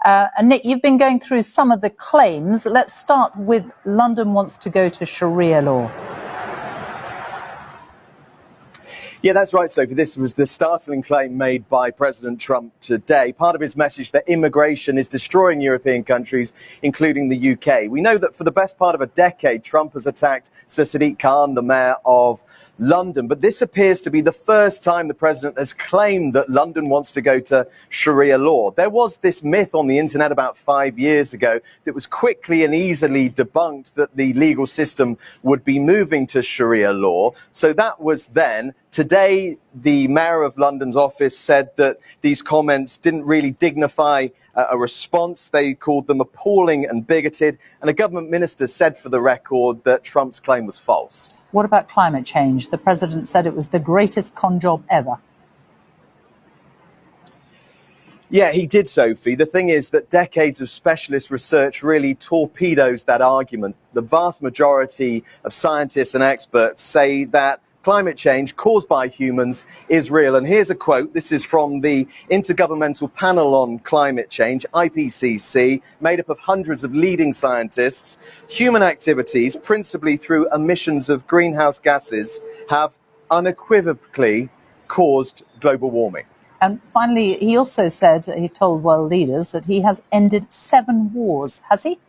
And Nick, you've been going through some of the claims. Let's start with London wants to go to Sharia law. Yeah, that's right, Sophie. This was the startling claim made by President Trump today. Part of his message that immigration is destroying European countries, including the UK. We know that for the best part of a decade, Trump has attacked Sir Sadiq Khan, the mayor of London. But this appears to be the first time the president has claimed that London wants to go to Sharia law. There was this myth on the internet about 5 years ago that was quickly and easily debunked that the legal system would be moving to Sharia law. So that was then. Today, the mayor of London's office said that these comments didn't really dignify a response. They called them appalling and bigoted. And a government minister said for the record that Trump's claim was false. What about climate change? The president said it was the greatest con job ever. Yeah, he did, Sophie. The thing is that decades of specialist research really torpedoes that argument. The vast majority of scientists and experts say that climate change caused by humans is real. And here's a quote. This is from the Intergovernmental Panel on Climate Change, IPCC, made up of hundreds of leading scientists. Human activities, principally through emissions of greenhouse gases, have unequivocally caused global warming. And finally, he also said, he told world leaders that he has ended 7 wars. Has he?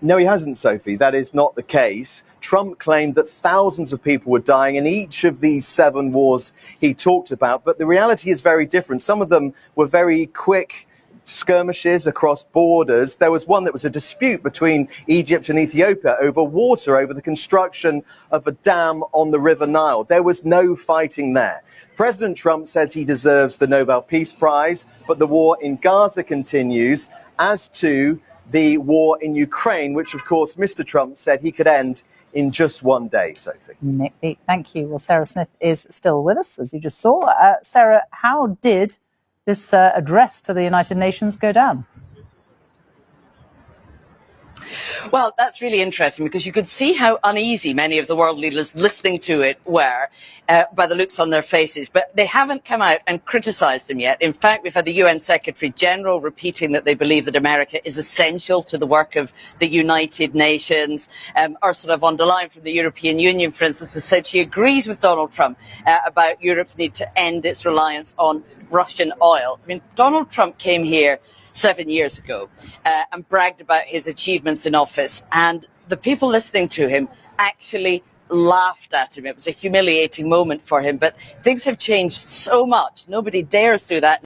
No, he hasn't, Sophie. That is not the case. Trump claimed that thousands of people were dying in each of these 7 wars he talked about. But the reality is very different. Some of them were very quick skirmishes across borders. There was one that was a dispute between Egypt and Ethiopia over water, over the construction of a dam on the River Nile. There was no fighting there. President Trump says he deserves the Nobel Peace Prize, but the war in Gaza continues, as to the war in Ukraine, which, of course, Mr. Trump said he could end in just 1 day, Sophie. Nick, thank you. Well, Sarah Smith is still with us, as you just saw. Sarah, how did this address to the United Nations go down? Well, that's really interesting because you could see how uneasy many of the world leaders listening to it were by the looks on their faces. But they haven't come out and criticised him yet. In fact, we've had the UN Secretary General repeating that they believe that America is essential to the work of the United Nations. Ursula von der Leyen from the European Union, for instance, has said she agrees with Donald Trump about Europe's need to end its reliance on Russian oil. I mean, Donald Trump came here 7 years ago and bragged about his achievements in office, and the people listening to him actually laughed at him. It was a humiliating moment for him, but things have changed so much. Nobody dares do that.